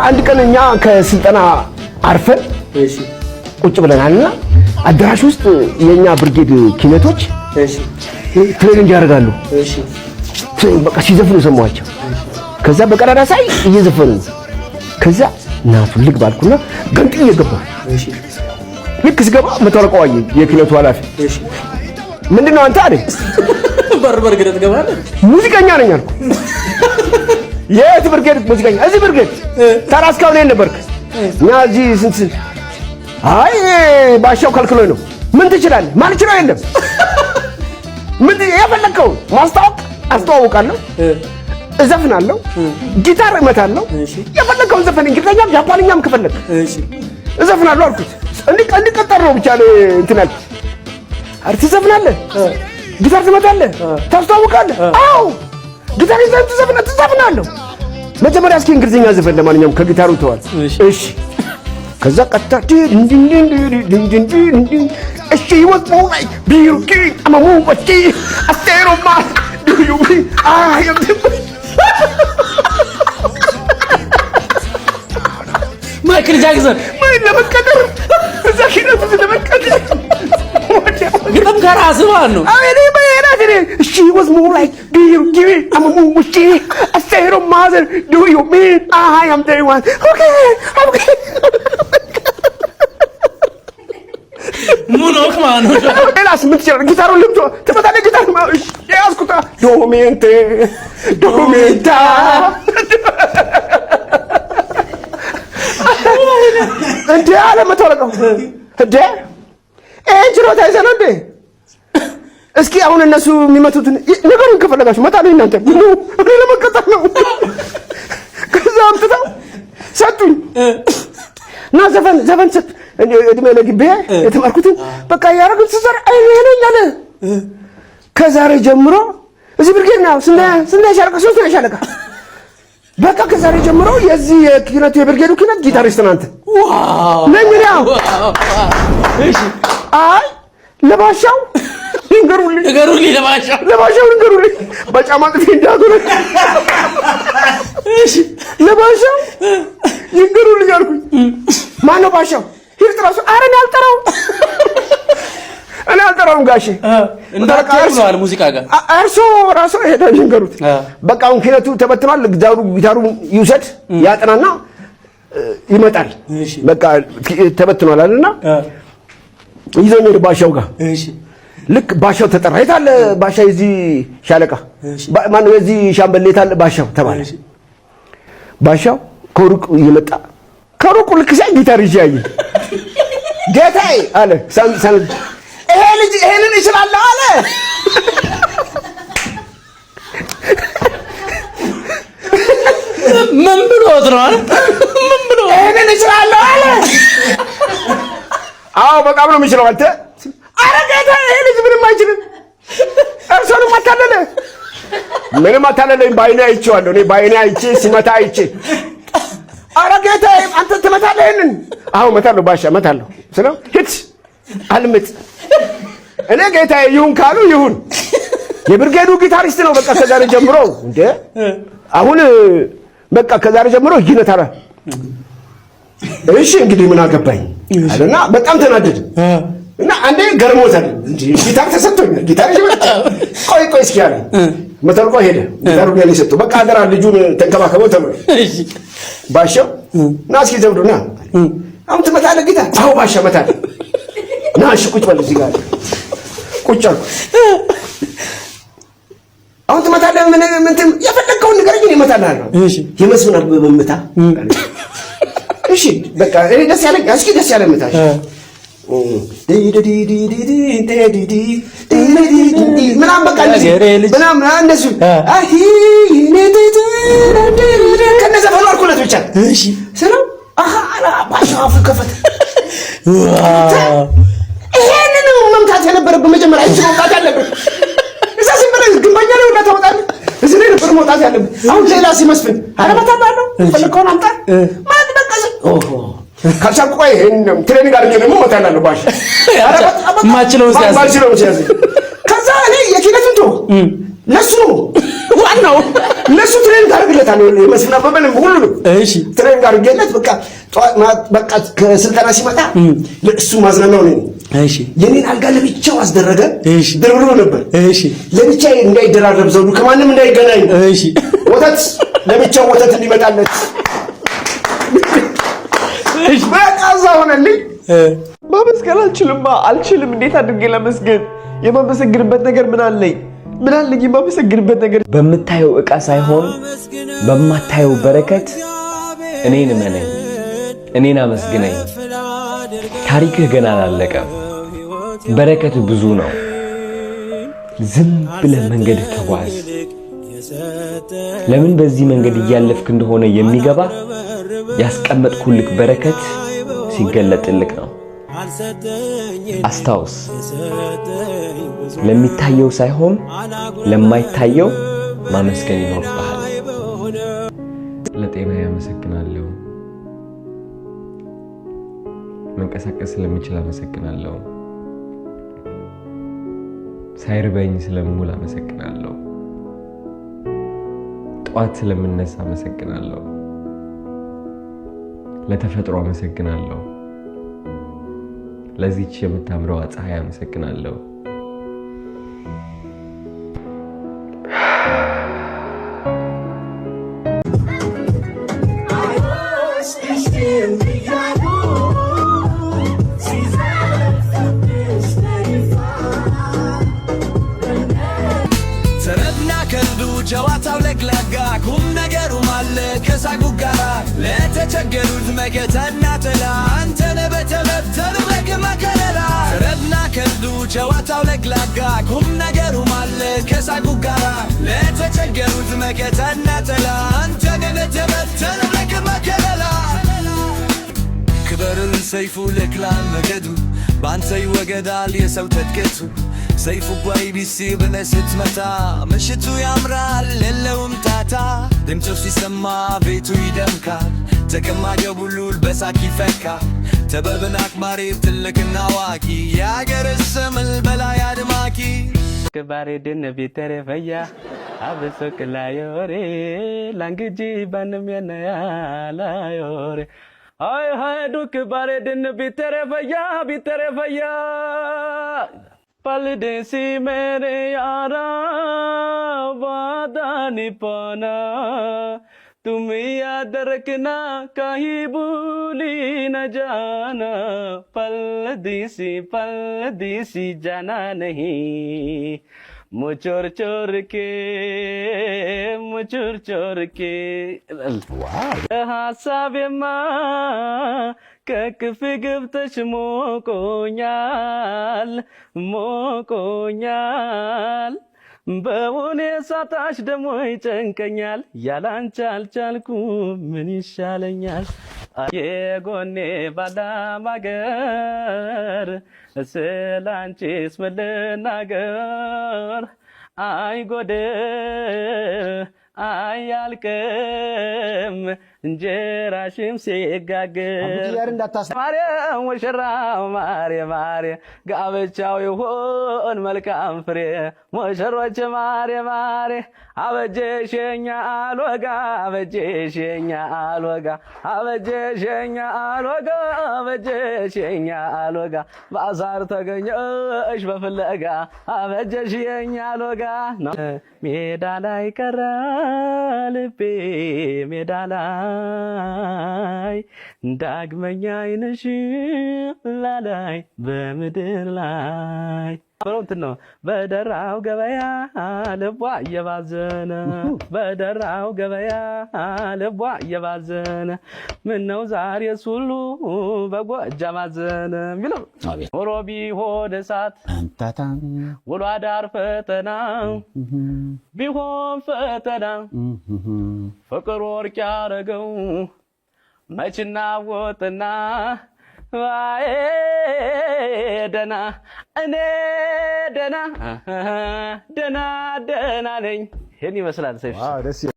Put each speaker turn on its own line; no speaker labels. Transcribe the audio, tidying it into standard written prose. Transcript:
አንድ ቀንኛ ከስልጠና አርፈን
እሺ
ቁጭ ብለናልና አዳራሽ ውስጥ የኛ ብርጌድ ኪነቶች
እሺ
ትሬኒንግ ያደርጋሉ።
እሺ
በቃ ሲዘፍኑ ሰማዋቸው። ከዛ በቀዳዳ ሳይ እየዘፈኑ ከዛ ናቱ ልግ ባልኩና ገንጥዬ ገባ።
እሺ
ልክ ስገባ መተረቀው አየኝ የኪነቱ ኃላፊ።
እሺ
ምንድነው አንተ አለኝ።
በርበር ግረት ገባለ
ሙዚቀኛ ነኝ አልኩ። የት ብርጌድ ሙዚቀኛ? እዚህ ብርጌድ ታራስካው ነኝ ነበርክ። እኛ እዚህ ስንት አይ ባሻው ከልክሎኝ ነው። ምን ትችላለህ? ማለት ነው የለም። ምን የፈለከው ማስታወቅ አስተዋውቃለሁ፣ እዘፍናለሁ፣ ጊታር እመታለሁ። የፈለከውን ዘፈን እንግሊዘኛም ጃፓንኛም ከፈለክ እዘፍናለሁ አልኩት። እንዲቀጠር ነው ብቻ እንትን አልኩት። አርት ትዘፍናለህ፣ ጊታር ትመታለህ፣ ታስተዋውቃለህ። አዎ ጊታር ይዘህ ትዘፍናለህ። መጀመሪያ እስኪ እንግሊዘኛ ዘፈን ለማንኛውም ከጊታሩ ተዋል። እሺ ከዛ ቀጥታ እሺ ወጥቶ ላይ ቢሩኪ አማሙ ወጪ አስተሮማ ዱዩሚ አይ
ማይክል ጃክሰን
ምን ለመቀጠር እዛ ኪነቱ ለመቀጠር
ግጥም ከራስህ ማለት ነው።
አይ እኔ በእናትህ እሺ ወጥቶ ላይ ቢሩኪ አማሙ ወጪ አስተሮማ ዱዩሚ አይ አም ዴይ ዋን ኦኬ
ሙኖክ ማኑ
ሌላስ ምን ትችላለህ? ጊታሩን ልምቶ ትመታለህ። ጊታሩ እሺ ያስኩታ ዶሜንቴ ዶሜንታ እንዴ አለ መተወለቀው እንዴ ችሎታ ይዘህ ነው እንዴ? እስኪ አሁን እነሱ የሚመቱትን ነገሩን ከፈለጋችሁ መታለኝ እናንተ እኔ ለመቀጠል ነው። ከዛ አምጥተው ሰጡኝ እና ዘፈን ሰጥ እድሜ ለግቤ የተማርኩትን በቃ ያረጋግጥ ተሰራ አይነኝ አለ። ከዛሬ ጀምሮ እዚህ ብርጌድ ነው ስንት ሻለቃ ሶስት ሻለቃ በቃ ከዛሬ ጀምሮ የዚህ የኪነቱ የብርጌዱ ኪነት ጊታሪስት ናንተ። ዋው ነኝ ነው። እሺ አይ ለባሻው ንገሩልኝ ለባሻው ንገሩልኝ በጫማ ጥፊ እንዳጎረ እሺ ለባሻው ይንገሩልኝ አልኩኝ። ማን ነው ባሻው? ሂድ ጥራሱ። ኧረ እኔ አልጠራውም ጋሼ
እንዳቀርባል ሙዚቃ ጋር
እርሶ ራሱ ሄደው ይንገሩት። በቃ አሁን ኪነቱ ተበትኗል። ጊታሩ ይውሰድ ያጥናና ይመጣል። በቃ ተበትኗል አለና ይዘኝ ሄድ ባሻው ጋር። እሺ ልክ ባሻው ተጠራ። የታለ ባሻ የዚህ ሻለቃ ማን ነው የዚህ ሻምበል የታለ ባሻው ተባለ። ባሻው ከሩቅ እየመጣ ከሩቅ ልክ ሳይ ጊታር ይዤ አየኝ። ጌታዬ አለ ሳን ይሄ ልጅ ይሄንን ይችላል አለ።
ምን ብሎት ነው? ምን ብሎ
ይሄንን ይችላል አለ። አዎ በቃ ነው የሚችለው አንተ። ኧረ ጌታዬ ይሄ ልጅ ምንም አይችልም። እርሶንም አታለለ። ምንም አታለለኝ። በዓይኔ አይቼዋለሁ። እኔ በዓይኔ አይቼ ሲመታ አይቼ ኧረ ጌታዬ አንተ ትመታለህ ይሄንን? አዎ እመታለሁ ባሻ እመታለሁ ስለው ሂድ አልምጥ። እኔ ጌታዬ ይሁን ካሉ ይሁን። የብርጌዱ ጊታሪስት ነው። በቃ ከዛሬ ጀምሮ እንዴ አሁን በቃ ከዛሬ ጀምሮ ይነታራ። እሺ እንግዲህ ምን አገባኝ አለና በጣም ተናደደ እና አንዴ ገርሞታል። እንዴ ጊታር ተሰጥቶኛል ጊታር ይመጣ ቆይ እስኪ ያለ መተርቆ ሄደ። ጊታሩ ላይ ሰጥቶ በቃ አደራ ልጁን ተንከባከበው ተመረ። እሺ ባሻው ና እስኪ ዘውዱና አሁን ትመታለህ ጊታር? አዎ ባሻ እመታለሁ። ና እሺ ቁጭ በል እዚህ ጋር ቁጭ አልኩ። አሁን ትመታለህ? ምን የፈለከውን ንገረኝ እመታልሃለሁ። እሺ የመስፍን አበበ መታ። እሺ በቃ እኔ ደስ ያለኝ እስኪ ደስ ያለኝ መታሽ ምናምን በቃ ምናምን እንደሱ አይ ከነዛ ፈሏልኩለት ብቻ። እሺ ስለው አሃ ባሻው አፉ ከፈተ። ይሄንን መምታት የነበረብህ መጀመሪያ እዚህ መውጣት ያለብህ እዛ ዝም ብለህ ግንባኛ ላይ ወጣ ታወጣለህ። እዚህ ላይ ነበር መውጣት ያለብህ። አሁን ሌላ ሲመስፍን ኧረ መታለሁ ፈለከውን አምጣ ማለት በቃ ኦሆ ካልቻልኩ ቆይ ትሬኒንግ አድርጌ ደግሞ እመታለሁ ባሻ። ኧረ
ማችለው ሲያዝ
ከዛ እኔ የኪነቱ እንቶ ለሱ ነው ዋናው ለሱ ትሬኒንግ አድርግለታል የመስፍን አበበን ሁሉ ነው እሺ ትሬኒንግ አድርግለት በቃ ከስልጠና ሲመጣ ለሱ ማዝናናው ነው እሺ የኔን አልጋ ለብቻው አስደረገ እሺ ድርብርብ ነበር እሺ ለብቻው እንዳይደራረብ ዘውዱ ከማንም እንዳይገናኝ እሺ ወተት ለብቻው ወተት እንዲመጣለት እሺ በቃ ዛውነልኝ ማመስገን አልችልም እንዴት አድርጌ ለመስገን የማመሰግንበት ነገር ምን አለኝ የማመሰግንበት ነገር
በምታየው ዕቃ ሳይሆን በማታየው በረከት እኔን እመነኝ እኔን አመስግነኝ ታሪክህ ገና አላለቀም በረከት ብዙ ነው ዝም ብለህ መንገድ ተጓዝ ለምን በዚህ መንገድ እያለፍክ እንደሆነ የሚገባ ያስቀመጥኩልክ በረከት ሲገለጥልክ ነው አስታውስ ለሚታየው ሳይሆን ለማይታየው ማመስገን ይኖርብሃል ለጤና ያመሰግናለሁ መንቀሳቀስ ስለምችል አመሰግናለሁ ሳይርበኝ ስለምውል አመሰግናለሁ ጧት ስለምነሳ አመሰግናለሁ ለተፈጥሮ አመሰግናለሁ ለዚህች የምታምረው ፀሐይ አመሰግናለሁ ጀዋታው ለግላጋ ኩም ነገሩ ማለ ከሳቁ ጋራ ለተቸገሩት መከታና ጥላ አንተነ በተበተሩ በከመከለላ ረብና ከንዱ ጀዋታው ለግላጋ ኩም ነገሩ ማለ ከሳቁ ጋራ ለተቸገሩት መከታና ጥላ አንተነ በተበተሩ በከመከለላ ክበርን ሰይፉ ለክላም መገዱ ባንተ ይወገዳል የሰው ተጥቀቱ ሰይፉ ጓይ ቢሲብ ለስትመታ ምሽቱ ያምራል የለውም ታታ ድምፁ ሲሰማ ቤቱ ይደምካል ተቀማጀው ሁሉ በሳቅ ይፈካል ተበብን አክባሪ ትልቅና አዋቂ የአገር ስምል በላይ አድማቂ ክባሬ ድን ቢተሬ ፈያ አብሶቅ ላዮሬ ላንግጂ ባንም የነያ ላዮሬ አይ ሃዱ ክባሬ ድን ቢተሬ ፈያ पलदेसी मेरे यारा वादा निभाना तुम याद रखना कहीं भूली न जाना पलदेसी जाना नहीं मुचोर चोर के ሀሳቤ ከክፍ ገብተሽ ሞቆኛል በውኔ ሳታሽ ደሞ ይጨንቀኛል ያላንቺ አልቻልኩም ምን ይሻለኛል የጎኔ ባላማገር ስላንቺስ ምን ልናገር አይጎድ አያልቅም እንጀራሽም ሲጋገር ማርያም ሙሽራው ማርያም ጋብቻው ይሁን መልካም ፍሬ ሙሽሮች ማርያም አበጀሽኛ አልወጋ ባዛር ተገኘሽ በፍለጋ አበጀሽኛ አልወጋ ሜዳ ላይ ቀረ ልቤ ሜዳ ላይ ዳግመኛ አይንሽ ላላይ በምድር ላይ ነው በደራው ገበያ ልቧ እየባዘነ ምነው ዛሬስ ሁሉ በጎጃም አዘነ ሚለው ኖሮ ቢሆን እሳት ውሎ አዳር ፈተና ቢሆን ፈተና ፍቅር ወርቅ ያረገው መችና ወጥና ዋይ ደና እኔ ደና ነኝ ይሄን ይመስላል ሰይፍ